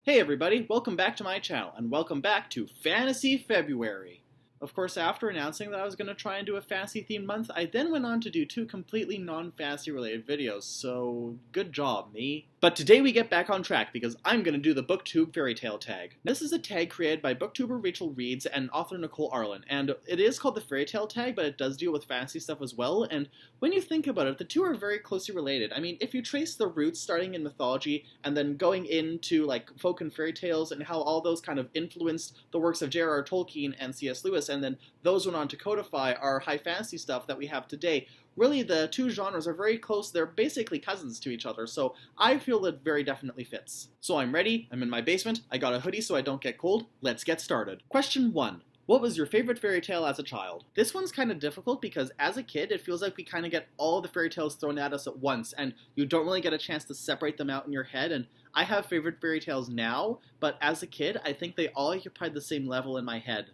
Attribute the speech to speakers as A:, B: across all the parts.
A: Hey everybody, welcome back to my channel, and welcome back to Fantasy February. Of course, after announcing that I was going to try and do a fantasy-themed month, I then went on to do two completely non-fantasy related videos, so good job, me. But today we get back on track because I'm going to do the BookTube Fairytale Tag. This is a tag created by booktuber Rachel Reeds and author Nicole Arlen, and it is called the Fairytale Tag, but it does deal with fantasy stuff as well, and when you think about it, the two are very closely related. I mean, if you trace the roots starting in mythology and then going into like folk and fairy tales and how all those kind of influenced the works of J.R.R. Tolkien and C.S. Lewis, and then those went on to codify our high fantasy stuff that we have today, really the two genres are very close. They're basically cousins to each other, so I feel it very definitely fits. So I'm ready, I'm in my basement, I got a hoodie so I don't get cold, let's get started. Question 1. What was your favorite fairy tale as a child? This one's kind of difficult because as a kid, it feels like we kind of get all the fairy tales thrown at us at once, and you don't really get a chance to separate them out in your head, and I have favorite fairy tales now, but as a kid, I think they all occupied the same level in my head.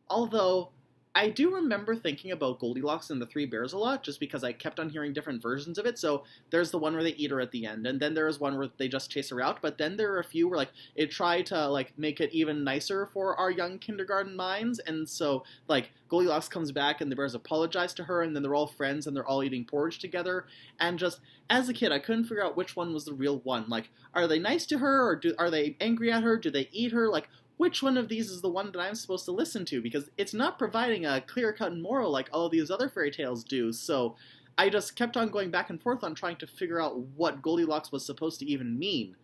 A: Although, I do remember thinking about Goldilocks and the Three Bears a lot, just because I kept on hearing different versions of it. So there's the one where they eat her at the end, and then there's one where they just chase her out, but then there are a few where, like, it tried to, like, make it even nicer for our young kindergarten minds, and so, like, Goldilocks comes back and the bears apologize to her, and then they're all friends and they're all eating porridge together, and just, as a kid, I couldn't figure out which one was the real one. Like, are they nice to her, or are they angry at her? Do they eat her? Like, which one of these is the one that I'm supposed to listen to? Because it's not providing a clear-cut moral like all of these other fairy tales do, so I just kept on going back and forth on trying to figure out what Goldilocks was supposed to even mean.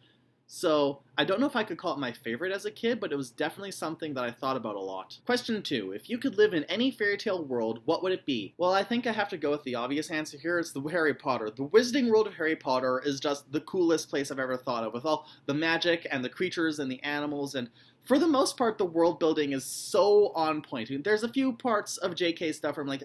A: So, I don't know if I could call it my favorite as a kid, but it was definitely something that I thought about a lot. Question 2. If you could live in any fairy tale world, what would it be? Well, I think I have to go with the obvious answer here. It's the Harry Potter. The Wizarding World of Harry Potter is just the coolest place I've ever thought of, with all the magic and the creatures and the animals, and for the most part, the world building is so on point. There's a few parts of JK stuff where I'm like,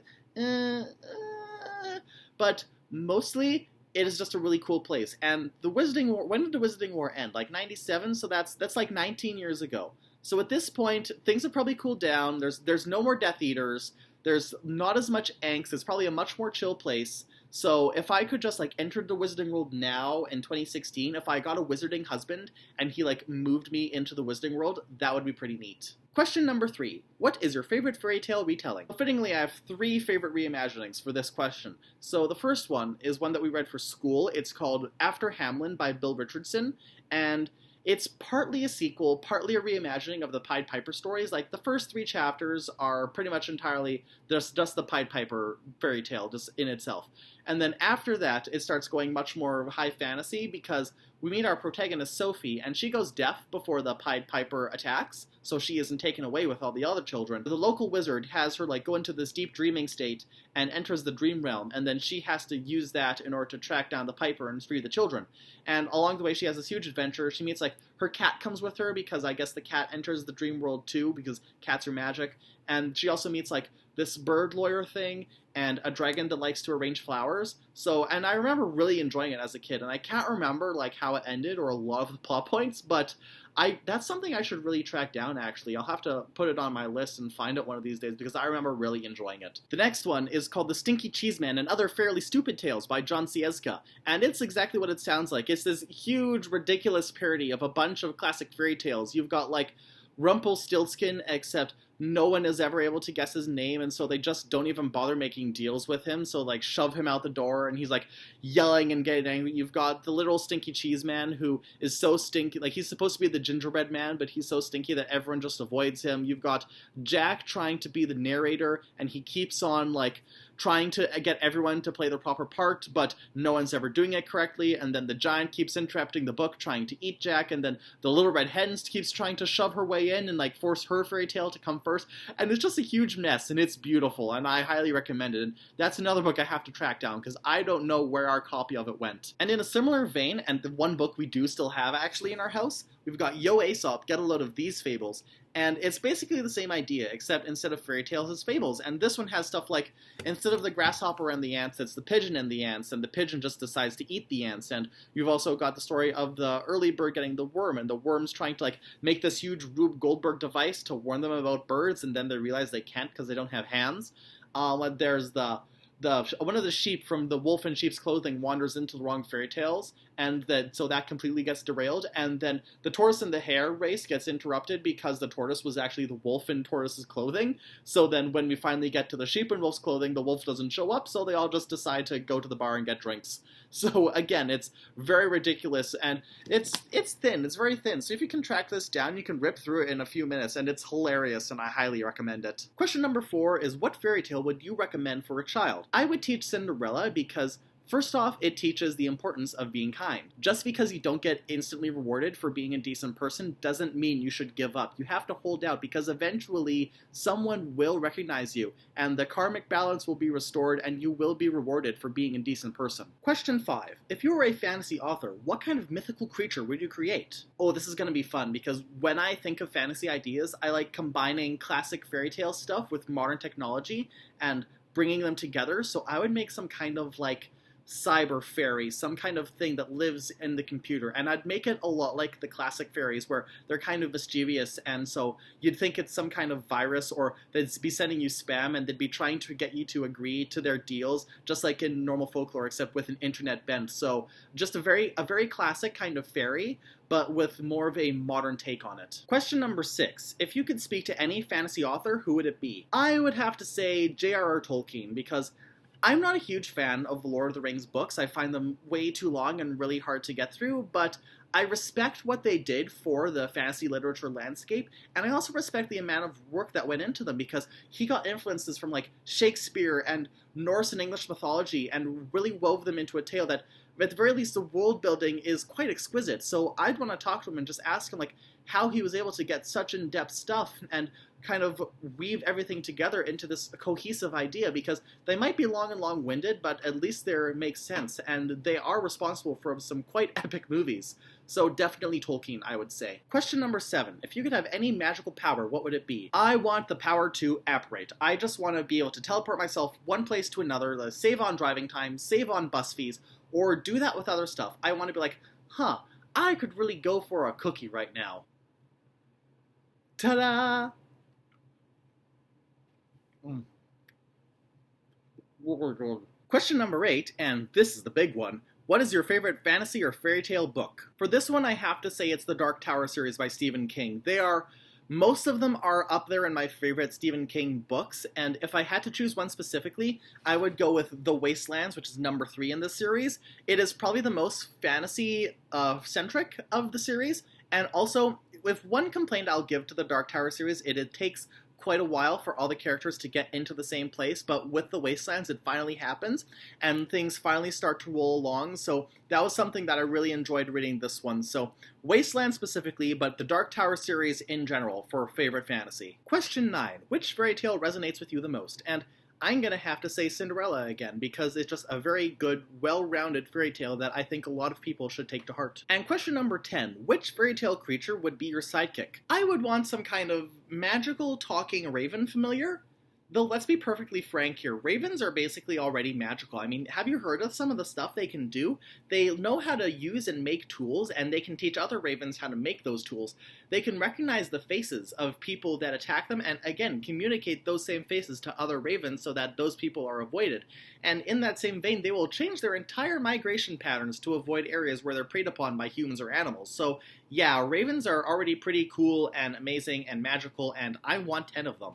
A: but mostly it is just a really cool place. And the Wizarding War, when did the Wizarding War end? Like 97, so that's like 19 years ago. So at this point, things have probably cooled down. There's no more Death Eaters. There's not as much angst. It's probably a much more chill place. So if I could just, like, enter the Wizarding World now in 2016, if I got a wizarding husband and he, like, moved me into the Wizarding World, that would be pretty neat. Question number 3. What is your favorite fairy tale retelling? Fittingly, I have 3 favorite reimaginings for this question. So the first one is one that we read for school. It's called After Hamlin by Bill Richardson, and it's partly a sequel, partly a reimagining of the Pied Piper stories. Like, the first 3 chapters are pretty much entirely just the Pied Piper fairy tale, just in itself. And then after that, it starts going much more high fantasy, because we meet our protagonist Sophie, and she goes deaf before the Pied Piper attacks, so she isn't taken away with all the other children. The local wizard has her, like, go into this deep dreaming state and enters the dream realm, and then she has to use that in order to track down the Piper and free the children. And along the way, she has this huge adventure. She meets, like, her cat comes with her, because I guess the cat enters the dream world too, because cats are magic. And she also meets, like, this bird lawyer thing, and a dragon that likes to arrange flowers. So, and I remember really enjoying it as a kid, and I can't remember, like, how it ended or a lot of the plot points, but that's something I should really track down, actually. I'll have to put it on my list and find it one of these days, because I remember really enjoying it. The next one is called The Stinky Cheese Man and Other Fairly Stupid Tales by John Sieska, and it's exactly what it sounds like. It's this huge, ridiculous parody of a bunch of classic fairy tales. You've got, like, Rumpelstiltskin, except no one is ever able to guess his name, and so they just don't even bother making deals with him, so, like, shove him out the door, and he's, like, yelling and getting angry. You've got the little Stinky Cheese Man, who is so stinky, like, he's supposed to be the gingerbread man, but he's so stinky that everyone just avoids him. You've got Jack trying to be the narrator, and he keeps on, like, trying to get everyone to play the proper part, but no one's ever doing it correctly, and then the giant keeps interrupting the book trying to eat Jack, and then the little red hen keeps trying to shove her way in and, like, force her fairy tale to come first, and it's just a huge mess, and it's beautiful, and I highly recommend it. And that's another book I have to track down, because I don't know where our copy of it went. And in a similar vein, and the one book we do still have actually in our house, we've got Yo Aesop, Get a Load of These Fables. And it's basically the same idea, except instead of fairy tales, it's fables. And this one has stuff like, instead of the grasshopper and the ants, it's the pigeon and the ants, and the pigeon just decides to eat the ants. And you've also got the story of the early bird getting the worm, and the worm's trying to, like, make this huge Rube Goldberg device to warn them about birds, and then they realize they can't because they don't have hands. There's the one of the sheep from the wolf in sheep's clothing wanders into the wrong fairy tales, and so that completely gets derailed, and then the tortoise and the hare race gets interrupted because the tortoise was actually the wolf in tortoise's clothing. So then when we finally get to the sheep in wolf's clothing, the wolf doesn't show up, so they all just decide to go to the bar and get drinks. So again, it's very ridiculous, and it's thin. It's very thin. So if you can track this down, you can rip through it in a few minutes, and it's hilarious, and I highly recommend it. Question number 4 is, what fairy tale would you recommend for a child? I would teach Cinderella because, first off, it teaches the importance of being kind. Just because you don't get instantly rewarded for being a decent person doesn't mean you should give up. You have to hold out, because eventually someone will recognize you, and the karmic balance will be restored, and you will be rewarded for being a decent person. Question 5. If you were a fantasy author, what kind of mythical creature would you create? Oh, this is going to be fun, because when I think of fantasy ideas, I like combining classic fairy tale stuff with modern technology and bringing them together, so I would make some kind of like cyber fairy, some kind of thing that lives in the computer, and I'd make it a lot like the classic fairies where they're kind of mischievous, and so you'd think it's some kind of virus, or they'd be sending you spam and they'd be trying to get you to agree to their deals, just like in normal folklore except with an internet bent. So just a very classic kind of fairy, but with more of a modern take on it. Question number 6. If you could speak to any fantasy author, who would it be? I would have to say J.R.R. Tolkien, because I'm not a huge fan of the Lord of the Rings books. I find them way too long and really hard to get through, but I respect what they did for the fantasy literature landscape, and I also respect the amount of work that went into them, because he got influences from like Shakespeare and Norse and English mythology and really wove them into a tale that, at the very least, the world building is quite exquisite. So I'd want to talk to him and just ask him like how he was able to get such in-depth stuff and kind of weave everything together into this cohesive idea, because they might be long and long-winded, but at least they make sense, and they are responsible for some quite epic movies. So definitely Tolkien, I would say. Question number 7. If you could have any magical power, what would it be? I want the power to apparate. I just want to be able to teleport myself one place to another, save on driving time, save on bus fees, or do that with other stuff. I want to be like, I could really go for a cookie right now. Ta-da! Question number 8, and this is the big one. What is your favorite fantasy or fairy tale book? For this one, I have to say it's the Dark Tower series by Stephen King. Most of them are up there in my favorite Stephen King books, and if I had to choose one specifically, I would go with The Wastelands, which is number 3 in this series. It is probably the most fantasy-centric of the series, and also, with one complaint I'll give to the Dark Tower series, it takes quite a while for all the characters to get into the same place, but with The Wastelands it finally happens, and things finally start to roll along, so that was something that I really enjoyed reading this one. So Wasteland specifically, but the Dark Tower series in general for favorite fantasy. Question 9. Which fairy tale resonates with you the most? And I'm going to have to say Cinderella again, because it's just a very good, well-rounded fairy tale that I think a lot of people should take to heart. And question number 10, which fairy tale creature would be your sidekick? I would want some kind of magical talking raven familiar. Though let's be perfectly frank here, ravens are basically already magical. I mean, have you heard of some of the stuff they can do? They know how to use and make tools, and they can teach other ravens how to make those tools. They can recognize the faces of people that attack them, and again, communicate those same faces to other ravens so that those people are avoided. And in that same vein, they will change their entire migration patterns to avoid areas where they're preyed upon by humans or animals. So yeah, ravens are already pretty cool and amazing and magical, and I want 10 of them.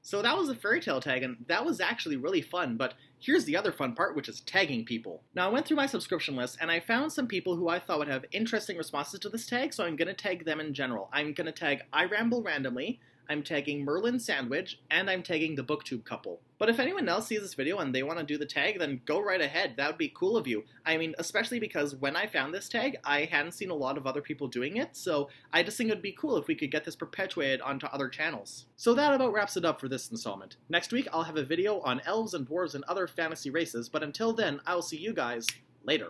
A: So that was the fairy tale tag, and that was actually really fun, but here's the other fun part, which is tagging people. Now, I went through my subscription list, and I found some people who I thought would have interesting responses to this tag, so I'm going to tag them in general. I'm going to tag I Ramble Randomly, I'm tagging Merlin Sandwich, and I'm tagging the BookTube couple. But if anyone else sees this video and they want to do the tag, then go right ahead. That would be cool of you. I mean, especially because when I found this tag, I hadn't seen a lot of other people doing it, so I just think it would be cool if we could get this perpetuated onto other channels. So that about wraps it up for this installment. Next week, I'll have a video on elves and dwarves and other fantasy races, but until then, I'll see you guys later.